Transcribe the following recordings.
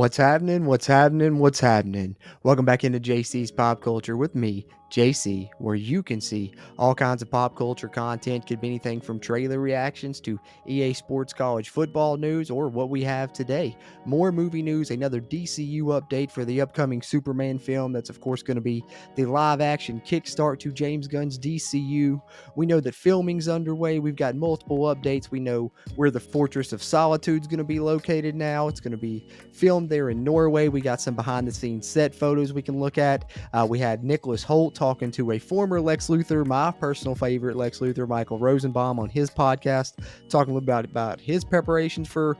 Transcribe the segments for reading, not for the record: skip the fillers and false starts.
What's happening? What's happening? What's happening? Welcome back into JC's Pop Culture with me, JC, where you can see all kinds of pop culture content. Could be anything from trailer reactions to EA Sports college football news or what we have today. More movie news, another DCU update for the upcoming Superman film. That's, of course, going to be the live action kickstart to James Gunn's DCU. We know that filming's underway. We've got multiple updates. We know where the Fortress of Solitude is going to be located now. It's going to be filmed there in Norway. We got some behind the scenes set photos we can look at. We had Nicholas Hoult talking to a former Lex Luthor, my personal favorite Lex Luthor, Michael Rosenbaum, on his podcast, talking a little bit about his preparations for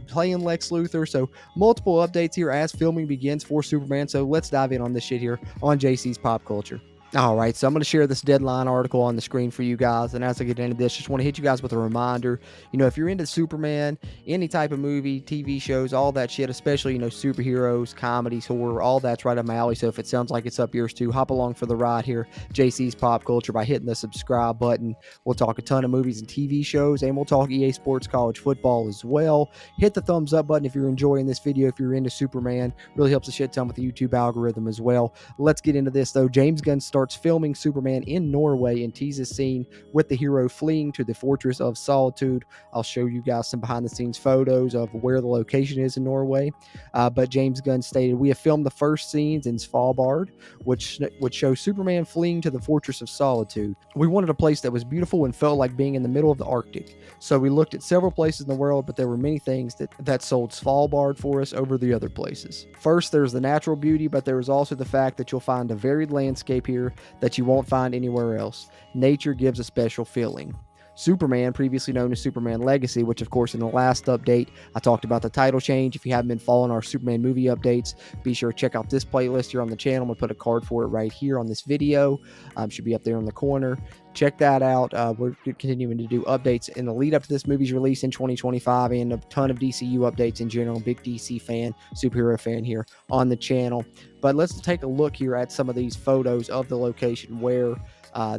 playing Lex Luthor. So multiple updates here as filming begins for Superman. So let's dive in on this shit here on JC's Pop Culture. All right, so I'm going to share this deadline article on the screen for you guys. And as I get into this, just want to hit you guys with a reminder. If you're into Superman, any type of movie, TV shows, all that shit, especially, superheroes, comedies, horror, all that's right up my alley. So if it sounds like it's up yours too, hop along for the ride here, JC's Pop Culture, by hitting the subscribe button. We'll talk a ton of movies and TV shows, and we'll talk EA Sports college football as well. Hit the thumbs up button if you're enjoying this video, if you're into Superman. Really helps a shit ton with the YouTube algorithm as well. Let's get into this, though. James Gunn starts filming Superman in Norway and teases scene with the hero fleeing to the Fortress of Solitude. I'll show you guys some behind the scenes photos of where the location is in Norway. But James Gunn stated, "We have filmed the first scenes in Svalbard, which would show Superman fleeing to the Fortress of Solitude. We wanted a place that was beautiful and felt like being in the middle of the Arctic. So we looked at several places in the world, but there were many things that sold Svalbard for us over the other places. First, there's the natural beauty, but there is also the fact that you'll find a varied landscape here that you won't find anywhere else. Nature gives a special feeling." Superman, previously known as Superman Legacy, which of course in the last update I talked about the title change. If you haven't been following our Superman movie updates, be sure to check out this playlist here on the channel. I'm going to put a card for it right here on this video. Should be up there in the corner. Check that out. We're continuing to do updates in the lead up to this movie's release in 2025 and a ton of DCU updates in general. Big DC fan, superhero fan here on the channel. But let's take a look here at some of these photos of the location where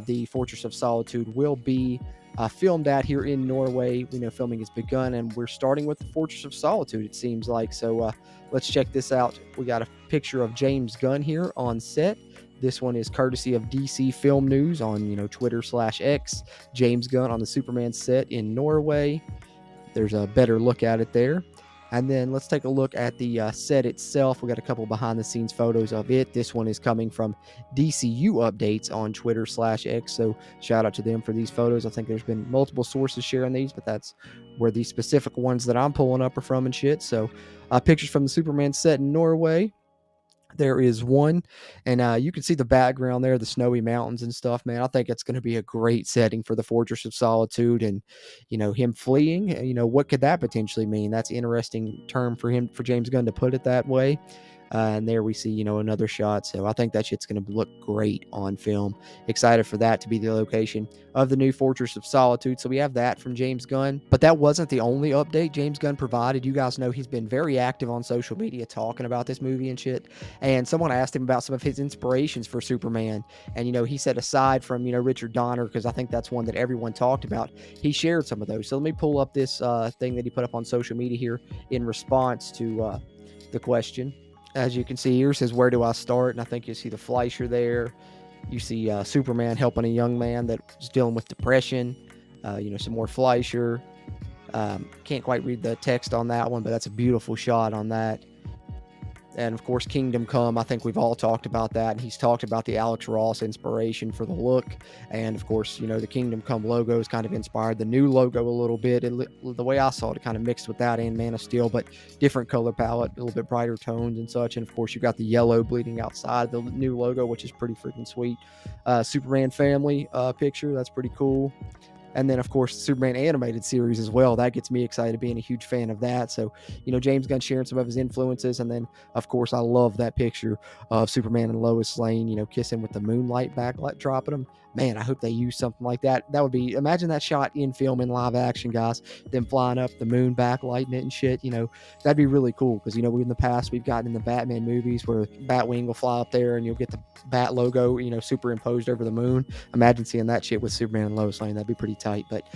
the Fortress of Solitude will be filmed at here in Norway. We know filming has begun, and we're starting with the Fortress of Solitude, it seems like. So let's check this out. We got a picture of James Gunn here on set. This one is courtesy of DC Film News on Twitter/X. James Gunn on the Superman set in Norway. There's a better look at it there. And then let's take a look at the set itself. We got a couple behind the scenes photos of it. This one is coming from DCU Updates on Twitter/X. So shout out to them for these photos. I think there's been multiple sources sharing these, but that's where the specific ones that I'm pulling up are from and shit. So pictures from the Superman set in Norway. There is one, and you can see the background there, the snowy mountains and stuff, man. I think it's going to be a great setting for the Fortress of Solitude, and, him fleeing, what could that potentially mean? That's an interesting term for James Gunn to put it that way. And there we see, another shot. So I think that shit's going to look great on film. Excited for that to be the location of the new Fortress of Solitude. So we have that from James Gunn. But that wasn't the only update James Gunn provided. You guys know he's been very active on social media talking about this movie and shit. And someone asked him about some of his inspirations for Superman. And, he said aside from, Richard Donner, because I think that's one that everyone talked about, he shared some of those. So let me pull up this thing that he put up on social media here in response to the question. As you can see here, it says, "Where do I start?" And I think you see the Fleischer there. You see Superman helping a young man that's dealing with depression. Some more Fleischer. Can't quite read the text on that one, but that's a beautiful shot on that. And of course, Kingdom Come. I think we've all talked about that. And he's talked about the Alex Ross inspiration for the look. And of course, the Kingdom Come logo is kind of inspired the new logo a little bit. The way I saw it, it kind of mixed with that and Man of Steel, but different color palette, a little bit brighter tones and such. And of course, you got the yellow bleeding outside the new logo, which is pretty freaking sweet. Superman family picture. That's pretty cool. And then, of course, the Superman animated series as well. That gets me excited, being a huge fan of that. So, James Gunn sharing some of his influences. And then, of course, I love that picture of Superman and Lois Lane, kissing with the moonlight backlight dropping them. Man, I hope they use something like that. That would be, imagine that shot in film, in live action, guys. Them flying up, the moon backlighting it and shit. That'd be really cool. Because, in the past, we've gotten in the Batman movies where Batwing will fly up there and you'll get the Bat logo, superimposed over the moon. Imagine seeing that shit with Superman and Lois Lane. That'd be pretty tight. But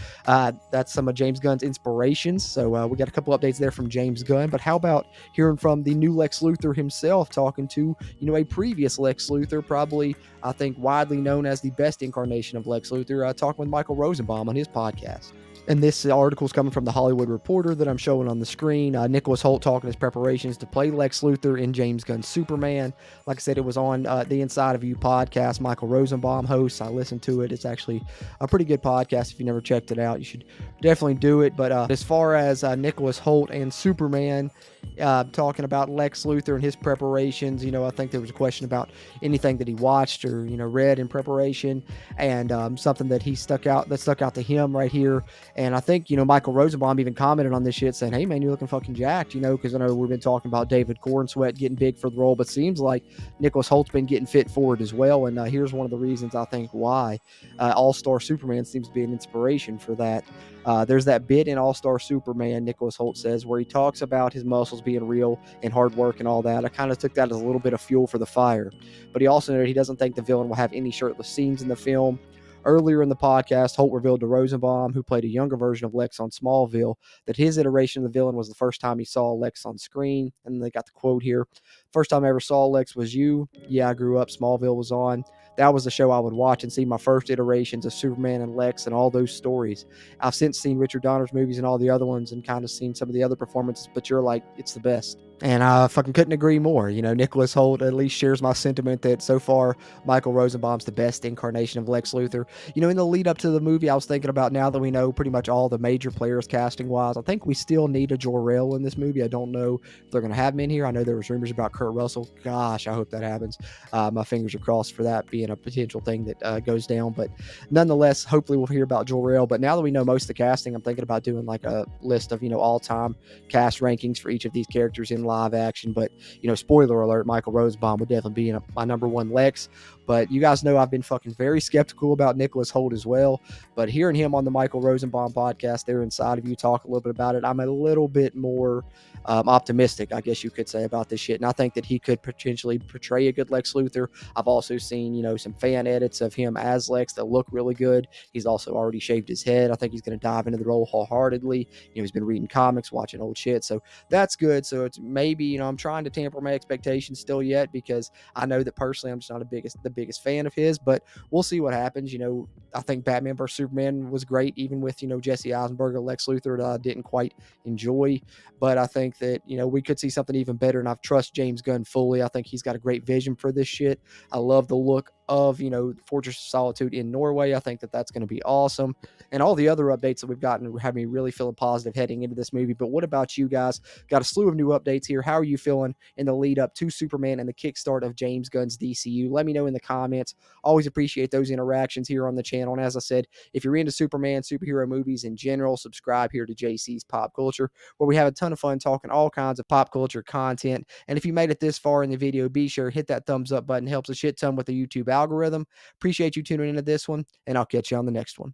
that's some of James Gunn's inspirations. So we got a couple updates there from James Gunn. But how about hearing from the new Lex Luthor himself, talking to, a previous Lex Luthor, probably, I think, widely known as the best incarnation of Lex Luthor, talking with Michael Rosenbaum on his podcast. And this article is coming from the Hollywood Reporter that I'm showing on the screen. Nicholas Hoult talking his preparations to play Lex Luthor in James Gunn's Superman. Like I said, it was on the Inside of You podcast. Michael Rosenbaum hosts. I listened to it. It's actually a pretty good podcast. If you never checked it out, you should definitely do it. But as far as Nicholas Hoult and Superman, talking about Lex Luthor and his preparations, I think there was a question about anything that he watched or read in preparation, and something that stuck out to him right here. And I think Michael Rosenbaum even commented on this shit, saying, "Hey man, you're looking fucking jacked," because I know we've been talking about David Cornsweet getting big for the role, but seems like Nicholas Holt's been getting fit for it as well. And here's one of the reasons I think why All-Star Superman seems to be an inspiration for that. There's that bit in All-Star Superman, Nicholas Hoult says, where he talks about his muscles being real and hard work and all that. I kind of took that as a little bit of fuel for the fire. But he also noted he doesn't think the villain will have any shirtless scenes in the film. Earlier in the podcast, Holt revealed to Rosenbaum, who played a younger version of Lex on Smallville, that his iteration of the villain was the first time he saw Lex on screen. And they got the quote here: "First time I ever saw Lex was you. Yeah, I grew up. Smallville was on. That was the show I would watch and see my first iterations of Superman and Lex and all those stories. I've since seen Richard Donner's movies and all the other ones and kind of seen some of the other performances, but you're like, it's the best." And I fucking couldn't agree more. Nicholas Hoult at least shares my sentiment that so far Michael Rosenbaum's the best incarnation of Lex Luthor. In the lead up to the movie, I was thinking about, now that we know pretty much all the major players casting wise, I think we still need a Jor-El in this movie. I don't know if they're going to have him in here. I know there was rumors about Kurt Russell. Gosh, I hope that happens. My fingers are crossed for that being a potential thing that goes down. But nonetheless, hopefully we'll hear about Jor-El. But now that we know most of the casting, I'm thinking about doing like a list of, all-time cast rankings for each of these characters in live action. But spoiler alert, Michael Rosenbaum would definitely be my number one Lex. But you guys know I've been fucking very skeptical about Nicholas Hoult as well. But hearing him on the Michael Rosenbaum podcast there Inside of You talk a little bit about it, I'm a little bit more optimistic, I guess you could say, about this shit. And I think that he could potentially portray a good Lex Luthor. I've also seen, some fan edits of him as Lex that look really good. He's also already shaved his head. I think he's going to dive into the role wholeheartedly. He's been reading comics, watching old shit. So that's good. So it's maybe, I'm trying to temper my expectations still yet, because I know that personally I'm just not the biggest fan of his, but we'll see what happens. I think Batman vs Superman was great, even with, Jesse Eisenberg or Lex Luthor, that I didn't quite enjoy. But I think that, we could see something even better, and I trust James Gunn fully. I think he's got a great vision for this shit. I love the look of, Fortress of Solitude in Norway. I think that that's going to be awesome. And all the other updates that we've gotten have me really feeling positive heading into this movie. But what about you guys? Got a slew of new updates here. How are you feeling in the lead up to Superman and the kickstart of James Gunn's DCU? Let me know in the comments. Always appreciate those interactions here on the channel. And as I said, if you're into Superman, superhero movies in general, subscribe here to JC's Pop Culture, where we have a ton of fun talking all kinds of pop culture content. And if you made it this far in the video, be sure to hit that thumbs up button. It helps a shit ton with the YouTube algorithm. Appreciate you tuning into this one, and I'll catch you on the next one.